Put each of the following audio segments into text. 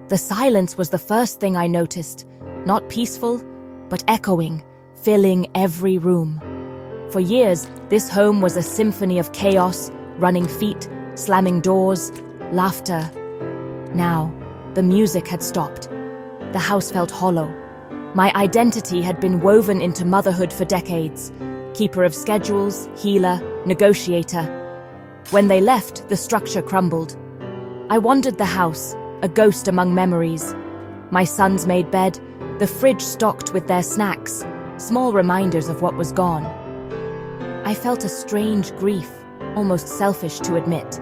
The silence was the first thing I noticed, not peaceful, but echoing, filling every room. For years, this home was a symphony of chaos, running feet, slamming doors, laughter. Now, the music had stopped. The house felt hollow. My identity had been woven into motherhood for decades. Keeper of schedules, healer, negotiator. When they left, the structure crumbled. I wandered the house, a ghost among memories. My sons made bed, the fridge stocked with their snacks, small reminders of what was gone. I felt a strange grief, almost selfish to admit.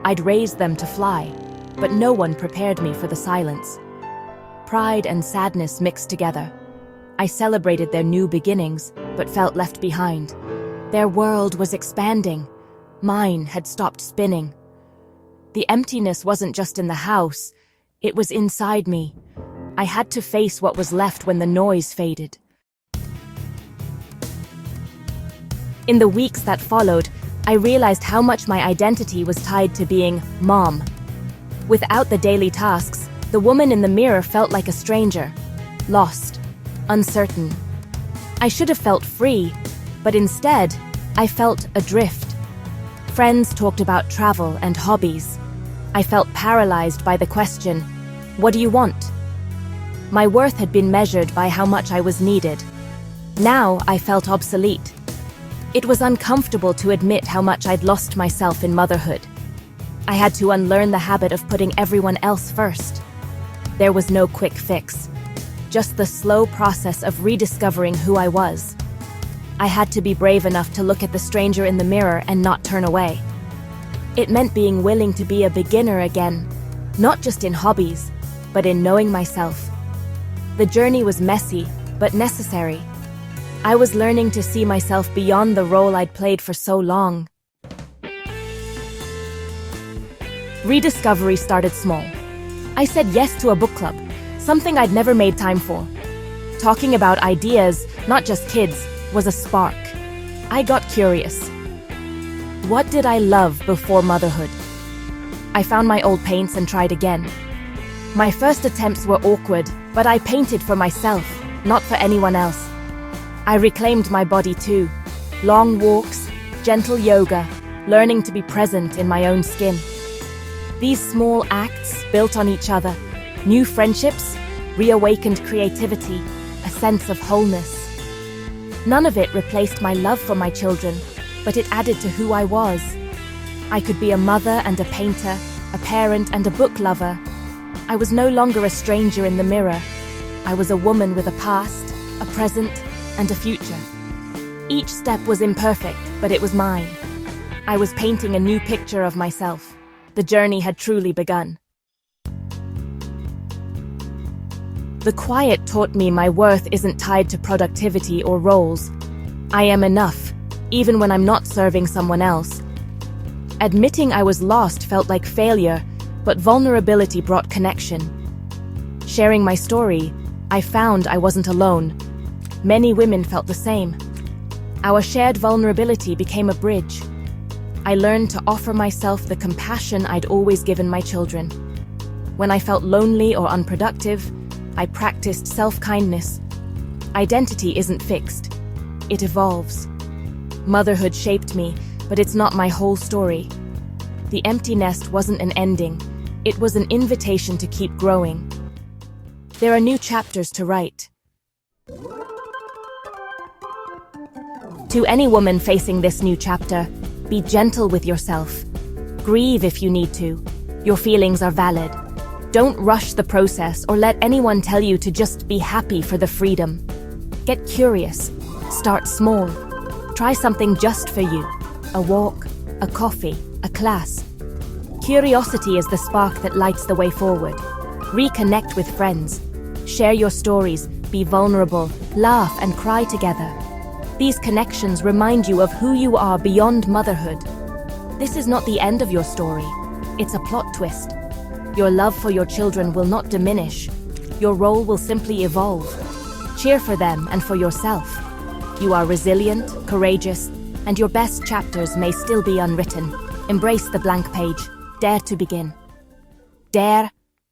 I'd raised them to fly, but no one prepared me for the silence. Pride and sadness mixed together. I celebrated their new beginnings, but felt left behind. Their world was expanding. Mine had stopped spinning. The emptiness wasn't just in the house, it was inside me. I had to face what was left when the noise faded. In the weeks that followed, I realized how much my identity was tied to being mom. Without the daily tasks, the woman in the mirror felt like a stranger, lost, uncertain. I should have felt free, but instead, I felt adrift. Friends talked about travel and hobbies. I felt paralyzed by the question, "What do you want?" My worth had been measured by how much I was needed. Now I felt obsolete. It was uncomfortable to admit how much I'd lost myself in motherhood. I had to unlearn the habit of putting everyone else first. There was no quick fix, just the slow process of rediscovering who I was. I had to be brave enough to look at the stranger in the mirror and not turn away. It meant being willing to be a beginner again, not just in hobbies, but in knowing myself. The journey was messy, but necessary. I was learning to see myself beyond the role I'd played for so long. Rediscovery started small. I said yes to a book club, something I'd never made time for. Talking about ideas, not just kids, was a spark. I got curious. What did I love before motherhood? I found my old paints and tried again. My first attempts were awkward, but I painted for myself, not for anyone else. I reclaimed my body too. Long walks, gentle yoga, learning to be present in my own skin. These small acts built on each other, new friendships, reawakened creativity, a sense of wholeness. None of it replaced my love for my children, but it added to who I was. I could be a mother and a painter, a parent and a book lover. I was no longer a stranger in the mirror. I was a woman with a past, a present, and a future. Each step was imperfect, but it was mine. I was painting a new picture of myself. The journey had truly begun. The quiet taught me my worth isn't tied to productivity or roles. I am enough, even when I'm not serving someone else. Admitting I was lost felt like failure, but vulnerability brought connection. Sharing my story, I found I wasn't alone. Many women felt the same. Our shared vulnerability became a bridge. I learned to offer myself the compassion I'd always given my children. When I felt lonely or unproductive, I practiced self-kindness. Identity isn't fixed. It evolves. Motherhood shaped me, but it's not my whole story. The empty nest wasn't an ending. It was an invitation to keep growing. There are new chapters to write. To any woman facing this new chapter, be gentle with yourself. Grieve if you need to. Your feelings are valid. Don't rush the process or let anyone tell you to just be happy for the freedom. Get curious. Start small. Try something just for you. A walk, a coffee, a class. Curiosity is the spark that lights the way forward. Reconnect with friends. Share your stories, be vulnerable, laugh and cry together. These connections remind you of who you are beyond motherhood. This is not the end of your story. It's a plot twist. Your love for your children will not diminish. Your role will simply evolve. Cheer for them and for yourself. You are resilient, courageous, and your best chapters may still be unwritten. Embrace the blank page. Dare to begin. Dare